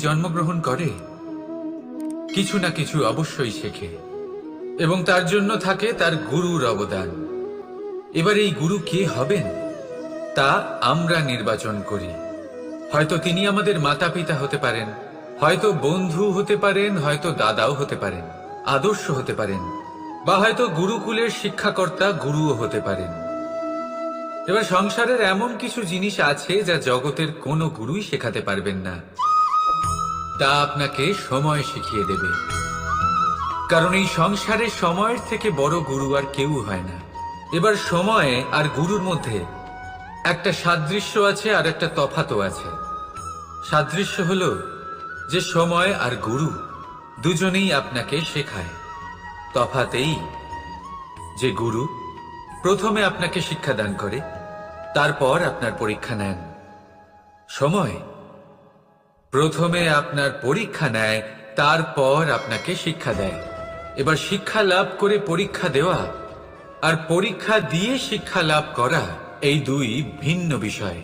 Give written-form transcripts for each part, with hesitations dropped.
জন্মগ্রহণ করে কিছু না কিছু অবশ্যই শেখে, এবং তার জন্য থাকে তার গুরুর অবদান। এবার এই গুরু কে হবেন তা আমরা নির্বাচন করি। হয়তো তিনি আমাদের মাতা পিতা হতে পারেন, হয়তো বন্ধু হতে পারেন, হয়তো দাদাও হতে পারেন, আদর্শ হতে পারেন, বা হয়তো গুরুকুলের শিক্ষাকর্তা গুরুও হতে পারেন। এবার সংসারের এমন কিছু জিনিস আছে যা জগতের কোনো গুরুই শেখাতে পারবেন না, তা আপনাকে সময় শিখিয়ে দেবে। কারণ এই সংসারে সময়ের থেকে বড় গুরু আর কেউ হয় না। এবার সময় আর গুরুর মধ্যে একটা সাদৃশ্য আছে আর একটা তফাতও আছে। সাদৃশ্য হলো যে সময় আর গুরু দুজনেই আপনাকে শেখায়। তফাৎ এই যে গুরু প্রথমে আপনাকে শিক্ষাদান করে, তারপর আপনার পরীক্ষা নেন। সময় প্রথমে আপনার পরীক্ষা নেয়, তারপর আপনাকে শিক্ষা দেয়। এবার শিক্ষা লাভ করে পরীক্ষা দেওয়া আর পরীক্ষা দিয়ে শিক্ষা লাভ করা এই দুই ভিন্ন বিষয়।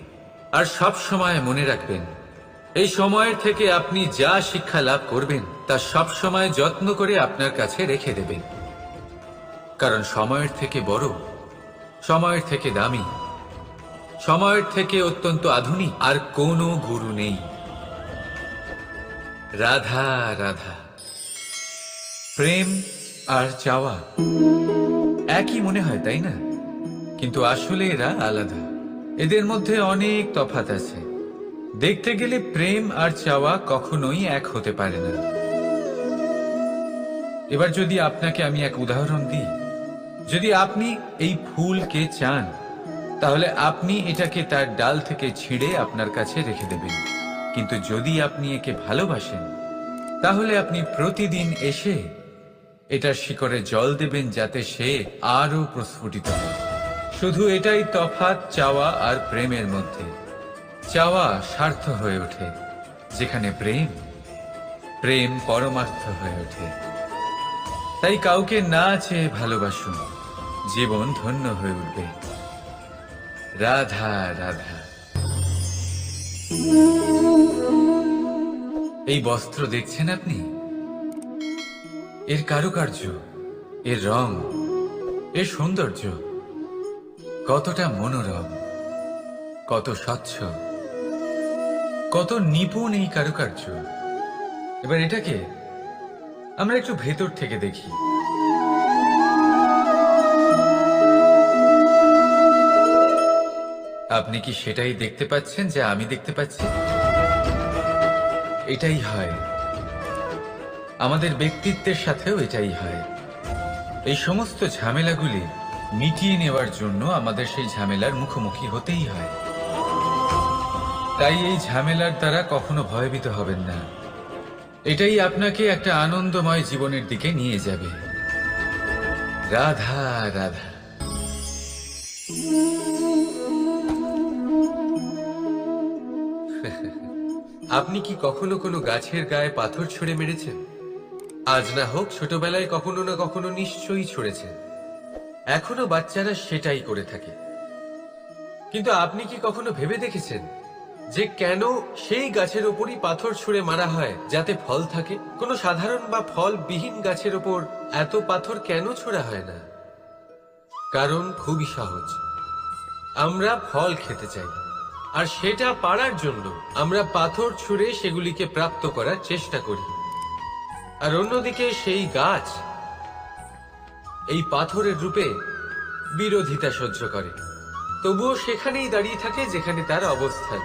আর সব সময় মনে রাখবেন, এই সময়ের থেকে আপনি যা শিক্ষা লাভ করবেন তা সব সময় যত্ন করে আপনার কাছে রেখে দেবেন। কারণ সময়ের থেকে বড়, সময়ের থেকে দামি, সময়ের থেকে অত্যন্ত আধুনিক আর কোনো গুরু নেই। রাধা রাধা। প্রেম আর চাওয়া একই মনে হয়, তাই না? কিন্তু আসলে এরা আলাদা। এদের মধ্যে অনেক তফাৎ আছে। দেখতে গেলে প্রেম আর চাওয়া কখনোই এক হতে পারে না। এবার যদি আপনাকে আমি এক উদাহরণ দিই, যদি আপনি এই ফুলকে চান, তাহলে আপনি এটাকে তার ডাল থেকে ছিঁড়ে আপনার কাছে রেখে দেবেন। কিন্তু যদি আপনি একে ভালোবাসেন, তাহলে আপনি প্রতিদিন এসে এটার শিকড়ে জল দেবেন, যাতে সে আরো প্রস্ফুটিত হয়। শুধু এটাই তফাৎ চাওয়া আর প্রেমের মধ্যে। চাওয়া স্বার্থ হয়ে ওঠে, যেখানে প্রেম প্রেম পরমার্থ হয়ে ওঠে। তাই কাউকে না চেয়ে ভালোবাসুন, জীবন ধন্য হয়ে উঠবে। রাধা রাধা। এই বস্ত্র দেখছেন আপনি? এর কারুকার্য, এর রং, এর সৌন্দর্য কতটা মনোরম, কত স্বচ্ছ, কত নিপুণ এই কারুকার্য। এবার এটাকে আমরা একটু ভেতর থেকে দেখি। আপনি কি সেটাই দেখতে পাচ্ছেন যা আমি দেখতে পাচ্ছি? এটাই হয় আমাদের ব্যক্তিত্বের সাথেও, এটাই হয়। এই সমস্ত ঝামেলাগুলি মিটিয়ে নেওয়ার জন্য আমাদের সেই ঝামেলার মুখোমুখি হতেই হয়। তাই এই ঝামেলার দ্বারা কখনো ভয়ভীত হবেন না। এটাই আপনাকে একটা আনন্দময় জীবনের দিকে নিয়ে যাবে। রাধা রাধা। আপনি কি কখনো কোনো গাছের গায়ে পাথর ছুঁড়ে মেরেছেন? আজ না হোক, ছোটবেলায় কখনো না কখনো নিশ্চয়ই ছুঁড়েছেন। এখনো বাচ্চারা সেটাই করে থাকে। কিন্তু আপনি কি কখনো ভেবে দেখেছেন যে কেন সেই গাছের ওপরই পাথর ছুঁড়ে মারা হয় যাতে ফল থাকে? কোনো সাধারণ বা ফলবিহীন গাছের ওপর এত পাথর কেন ছোড়া হয় না? কারণ খুবই সহজ। আমরা ফল খেতে চাই, আর সেটা পারার জন্য আমরা পাথর ছুঁড়ে সেগুলিকে প্রাপ্ত করার চেষ্টা করি। আর অন্যদিকে সেই গাছ এই পাথরের রূপে বিরোধিতা সহ্য করে, তবুও সেখানেই দাঁড়িয়ে থাকে যেখানে তার অবস্থান।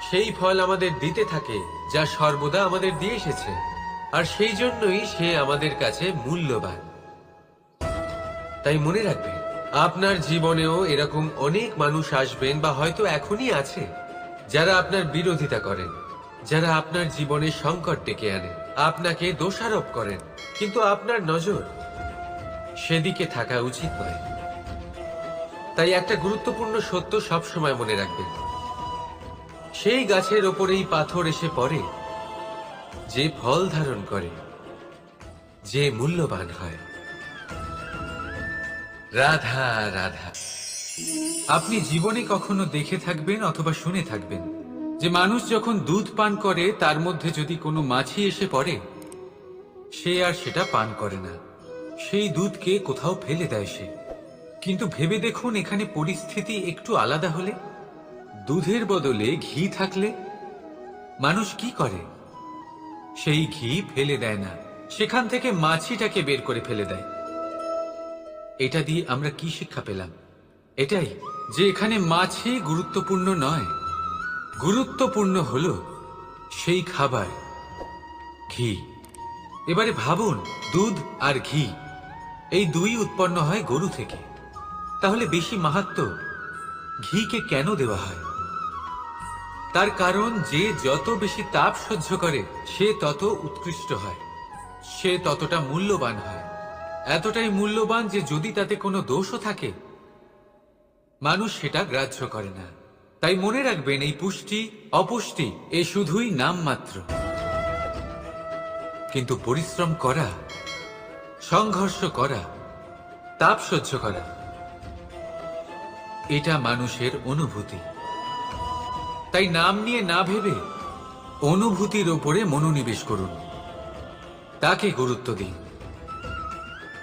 সেই ফল আমাদের দিতে থাকে যা সর্বদা আমাদের দিয়ে এসেছে, আর সেই জন্যই সে আমাদের কাছে মূল্যবান। তাই মনে রাখবেন, আপনার জীবনেও এরকম অনেক মানুষ আসবেন, বা হয়তো এখনই আছে, যারা আপনার বিরোধিতা করেন, যারা আপনার জীবনে সংকট ডেকে আনেন, আপনাকে দোষারোপ করেন, কিন্তু আপনার নজর সেদিকে থাকা উচিত নয়। তাই একটা গুরুত্বপূর্ণ সত্য সব সময় মনে রাখবেন, সেই গাছের ওপরেই পাথর এসে পড়ে যে ফল ধারণ করে, যে মূল্যবান হয়। রাধা রাধা। আপনি জীবনে কখনো দেখে থাকবেন অথবা শুনে থাকবেন যে মানুষ যখন দুধ পান করে তার মধ্যে যদি কোনো মাছি এসে পড়ে, সে আর সেটা পান করে না, সেই দুধকে কোথাও ফেলে দেয় সে। কিন্তু ভেবে দেখুন, এখানে পরিস্থিতি একটু আলাদা হলে, দুধের বদলে ঘি থাকলে মানুষ কি করে? সেই ঘি ফেলে দেয় না, সেখান থেকে মাছিটাকে বের করে ফেলে দেয়। এটা দিয়ে আমরা কি শিক্ষা পেলাম? এটাই যে এখানে মাছি গুরুত্বপূর্ণ নয়, গুরুত্বপূর্ণ হলো সেই খাবার, ঘি। এবারে ভাবুন, দুধ আর ঘি এই দুই উৎপন্ন হয় গরু থেকে। তাহলে বেশি মাহাত্ম্য ঘিকে কেন দেওয়া হয়? তার কারণ, যে যত বেশি তাপ সহ্য করে সে তত উৎকৃষ্ট হয়, সে ততটা মূল্যবান হয়। এতটাই মূল্যবান যে যদি তাতে কোনো দোষও থাকে, মানুষ সেটা গ্রাহ্য করে না। তাই মনে রাখবেন, এই পুষ্টি অপুষ্টি এ শুধুই নাম মাত্র। কিন্তু পরিশ্রম করা, সংঘর্ষ করা, তাপ সহ্য করা, এটা মানুষের অনুভূতি। তাই নাম নিয়ে না ভেবে অনুভূতির ওপরে মনোনিবেশ করুন, তাকে গুরুত্ব দিন।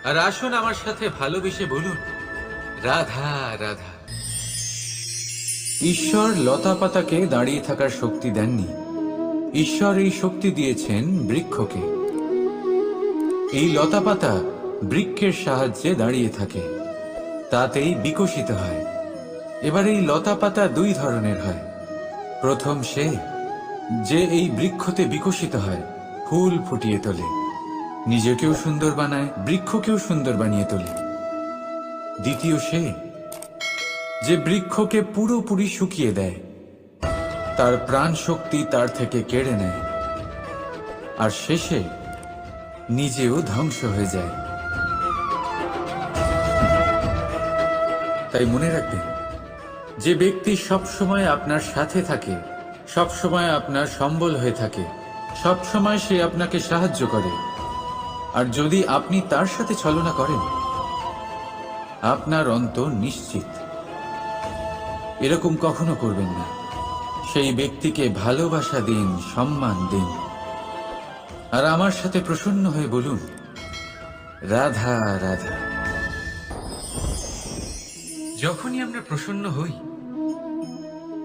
আর আসুন আমার সাথে ভালোবেসে বলুন, রাধা রাধা। ঈশ্বর লতা পাতাকে দাঁড়িয়ে থাকার শক্তি দেননি, ঈশ্বর এই শক্তি দিয়েছেন বৃক্ষকে। এই লতা পাতা বৃক্ষের সাহায্যে দাঁড়িয়ে থাকে, তাতেই বিকশিত হয়। এবার এই লতা পাতা দুই ধরনের হয়। প্রথম সে যে এই বৃক্ষতে বিকশিত হয়, ফুল ফুটিয়ে তোলে, নিজেকেও সুন্দর বানায়, বৃক্ষকেও সুন্দর বানিয়ে তোলে। দ্বিতীয় সে যে বৃক্ষকে পুরোপুরি শুকিয়ে দেয়, তার প্রাণ শক্তি তার থেকে কেড়ে নেয়, আর শেষে নিজেও ধ্বংস হয়ে যায়। তাই মনে রাখবেন, যে ব্যক্তি সবসময় আপনার সাথে থাকে, সবসময় আপনার সম্বল হয়ে থাকে, সবসময় সে আপনাকে সাহায্য করে, আর যদি আপনি তার সাথে ছলনা করেন, আপনার অন্ত নিশ্চিত। এরকম কখনো করবেন না। সেই ব্যক্তিকে ভালোবাসা দিন, সম্মান দিন, আর আমার সাথে প্রসন্ন হয়ে বলুন, রাধা রাধা। যখনই আমরা প্রসন্ন হই,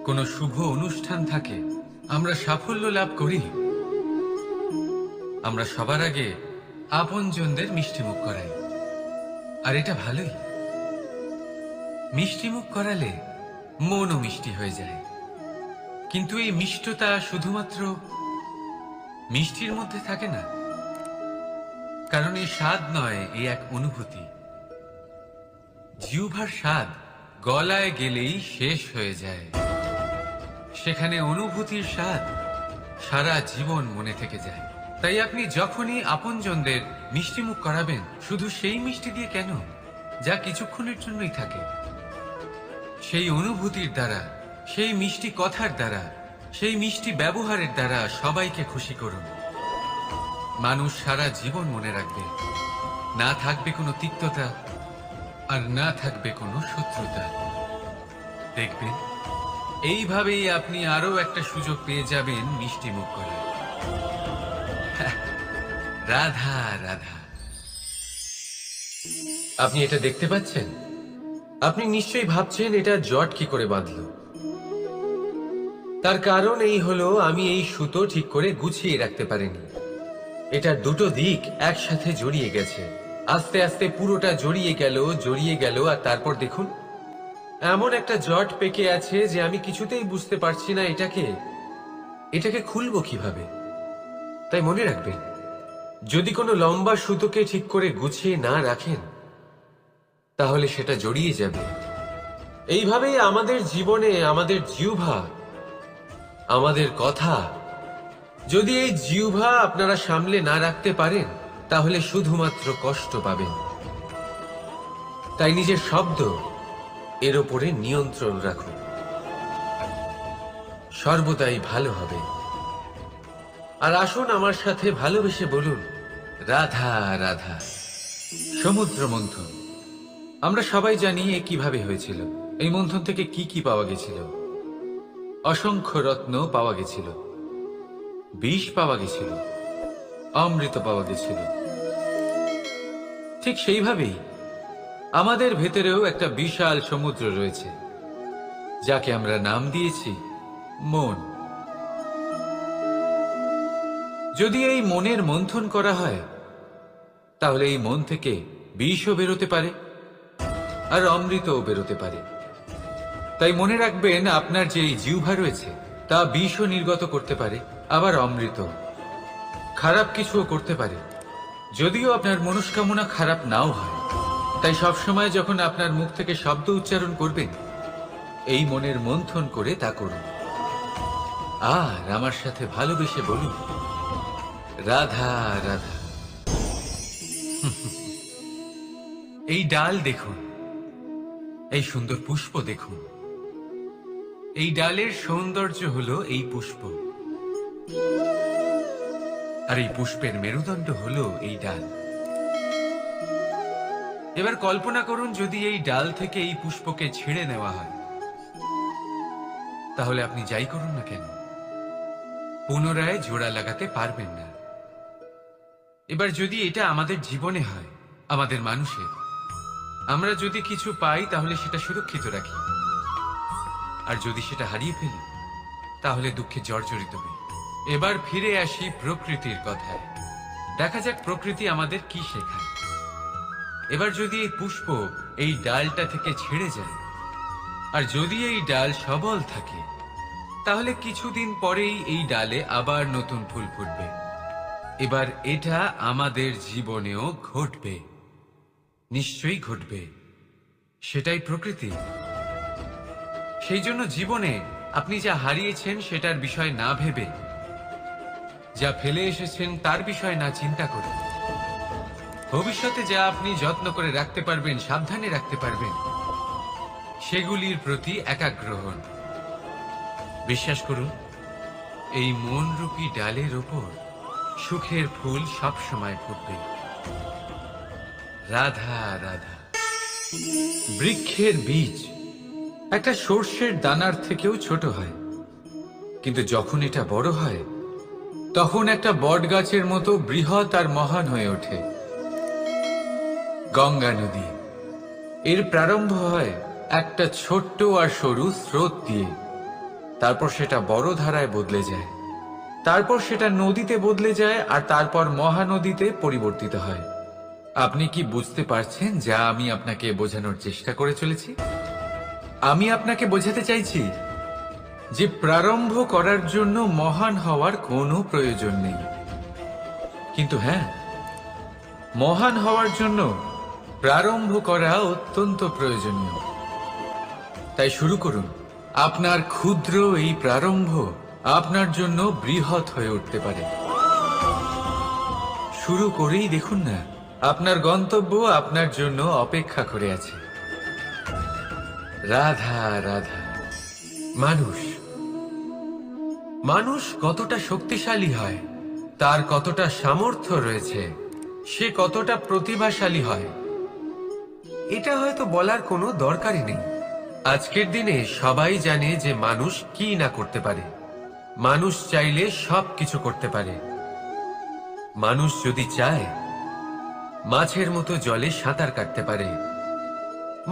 কোনো শুভ অনুষ্ঠান থাকে, আমরা সাফল্য লাভ করি, আমরা সবার আগে আপনজনদের মিষ্টিমুখ করাই। আর এটা ভালোই, মিষ্টিমুখ করালে মনও মিষ্টি হয়ে যায়। কিন্তু এই মিষ্টতা শুধুমাত্র মিষ্টির মধ্যে থাকে না, কারণ এই স্বাদ নয়, এই এক অনুভূতি। জিহ্বার স্বাদ গলায় গেলেই শেষ হয়ে যায়, সেখানে অনুভূতির স্বাদ সারা জীবন মনে থেকে যায়। তাই আপনি যখনই আপনজনদের মিষ্টিমুখ করাবেন, শুধু সেই মিষ্টি দিয়ে কেন, যা কিছুক্ষণের জন্যই থাকে, সেই অনুভূতির দ্বারা, সেই মিষ্টি কথার দ্বারা, সেই মিষ্টি ব্যবহারের দ্বারা সবাইকে খুশি করুন। মানুষ সারা জীবন মনে রাখবে, না থাকবে কোনো তিক্ততা, আর না থাকবে কোনো শত্রুতা। দেখবেন, এইভাবেই আপনি আরো একটা সুযোগ পেয়ে যাবেন মিষ্টি মুখ করার। রাধা রাধা। আপনি এটা দেখতে পাচ্ছেন? আপনি নিশ্চয়ই ভাবছেন, এটা জট কি করে বাঁধলো? তার কারণ এই হলো, আমি এই সুতো ঠিক করে গুছিয়ে রাখতে পারিনি। এটার দুটো দিক একসাথে জড়িয়ে গেছে, আস্তে আস্তে পুরোটা জড়িয়ে গেল, আর তারপর দেখুন, এমন একটা জট পেকে আছে যে আমি কিছুতেই বুঝতে পারছি না এটাকে খুলবো কিভাবে। তাই মনে রাখবেন, যদি কোনো লম্বা সুতোকে ঠিক করে গুছিয়ে না রাখেন, তাহলে সেটা জড়িয়ে যাবে। এইভাবেই আমাদের জীবনে আমাদের জিহ্বা, আমাদের কথা, যদি এই জিহ্বা আপনারা সামলে না রাখতে পারেন, তাহলে শুধুমাত্র কষ্ট পাবেন। তাই নিজের শব্দ, এর ওপরে নিয়ন্ত্রণ রাখুন, সর্বদাই ভালো হবে। আর আসুন আমার সাথে ভালোবেসে বলুন, রাধা রাধা। সমুদ্র মন্থন, আমরা সবাই জানি এ কিভাবে হয়েছিল, এই মন্থন থেকে কি কি পাওয়া গেছিল। অসংখ্য রত্ন পাওয়া গেছিল, বিষ পাওয়া গেছিল, অমৃত পাওয়া গেছিল। ঠিক সেইভাবেই আমাদের ভেতরেও একটা বিশাল সমুদ্র রয়েছে, যাকে আমরা নাম দিয়েছি মন। যদি এই মনের মন্থন করা হয়, তাহলে এই মন থেকে বিষও বেরোতে পারে আর অমৃতও বেরোতে পারে। তাই মনে রাখবেন, আপনার যে এই জিহ্বা রয়েছে তা বিষও নির্গত করতে পারে, আবার অমৃত। খারাপ কিছুও করতে পারে, যদিও আপনার মনস্কামনা খারাপ নাও হয়। তাই সবসময় যখন আপনার মুখ থেকে শব্দ উচ্চারণ করবেন, এই মনের মন্থন করে তা করুন। আর আমার সাথে ভালোবেসে বলুন, রাধা রাধা। এই ডাল দেখুন, এই সুন্দর পুষ্প দেখুন। এই ডালের সৌন্দর্য হলো এই পুষ্প, আর এই পুষ্পের মেরুদণ্ড হলো এই ডাল। এবার কল্পনা করুন, যদি এই ডাল থেকে এই পুষ্পকে ছিঁড়ে নেওয়া হয়, তাহলে আপনি যাই করুন না কেন, পুনরায় জোড়া লাগাতে পারবেন না। এবার যদি এটা আমাদের জীবনে হয়, আমাদের মানুষের, আমরা যদি কিছু পাই তাহলে সেটা সুরক্ষিত রাখি, আর যদি সেটা হারিয়ে ফেলি তাহলে দুঃখে জর্জরিত হই। এবার ফিরে আসি প্রকৃতির কথায়। দেখা যাক প্রকৃতি আমাদের কি শেখায়। এবার যদি এই পুষ্প এই ডালটা থেকে ছেড়ে যায়, আর যদি এই ডাল সবল থাকে, তাহলে কিছুদিন পরেই এই ডালে আবার নতুন ফুল ফুটবে। এবার এটা আমাদের জীবনেও ঘটবে, নিশ্চয়ই ঘটবে। সেটাই প্রকৃতি। সেই জন্য জীবনে আপনি যা হারিয়েছেন সেটার বিষয় না ভেবে, যা ফেলে এসেছেন তার বিষয় না চিন্তা করে, ভবিষ্যতে যা আপনি যত্ন করে রাখতে পারবেন, সাবধানে রাখতে পারবেন, সেগুলির প্রতি একাগ্র হন। বিশ্বাস করুন, এই মনরূপী ডালের ওপর সুখের ফুল সব সময় ফুটবে। রাধা রাধা। বৃক্ষের বীজ একটা সর্ষের দানার থেকেও ছোট হয়, কিন্তু যখন এটা বড় হয়, তখন একটা বট গাছের মতো বৃহৎ আর মহান হয়ে ওঠে। গঙ্গা নদী, এর প্রারম্ভ হয় একটা ছোট্ট আর সরু স্রোত দিয়ে, তারপর সেটা বড় ধারায় বদলে যায়, তারপর সেটা নদীতে বদলে যায়, আর তারপর মহানদীতে পরিবর্তিত হয়। আপনি কি বুঝতে পারছেন যা আমি আপনাকে বোঝানোর চেষ্টা করে চলেছি? আমি আপনাকে বোঝাতে চাইছি যে প্রারম্ভ করার জন্য মহান হওয়ার কোনো প্রয়োজন নেই, কিন্তু হ্যাঁ, মহান হওয়ার জন্য প্রারম্ভ করা অত্যন্ত প্রয়োজনীয়। তাই শুরু করুন। আপনার ক্ষুদ্র এই প্রারম্ভ আপনার জন্য বৃহৎ হয়ে উঠতে পারে। শুরু করেই দেখুন না, আপনার গন্তব্য আপনার জন্য অপেক্ষা করে আছে। রাধা রাধা। মানুষ কতটা শক্তিশালী হয়, তার কতটা সামর্থ্য রয়েছে, সে কতটা প্রতিভাশালী হয়, এটা হয়তো বলার কোনো দরকারই নেই। আজকের দিনে সবাই জানে যে মানুষ কি না করতে পারে। মানুষ চাইলে সব কিছু করতে পারে। মানুষ যদি চায়, মাছের মতো জলে সাঁতার কাটতে পারে।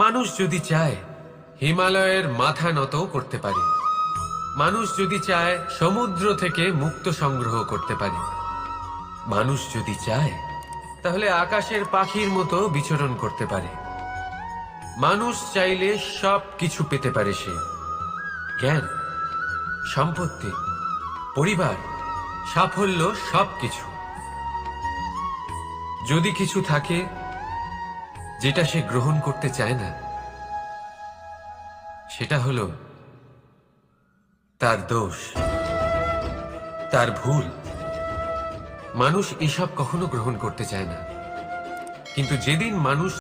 মানুষ যদি চায়, হিমালয়ের মাথা নত করতে পারে। মানুষ যদি চায়, সমুদ্র থেকে মুক্তো সংগ্রহ করতে পারে। মানুষ যদি চায়, তাহলে আকাশের পাখির মতো বিচরণ করতে পারে। মানুষ চাইলে সব কিছু পেতে পারে। সে জ্ঞান, সম্পত্তি, পরিবার, সাফল্য, সবকিছু। যদি কিছু থাকে যেটা সে গ্রহণ করতে চায় না, সেটা হলো তার দোষ, তার ভুল। মানুষ এসব কখনো গ্রহণ করতে চায় না, কিন্তু যেদিন মানুষ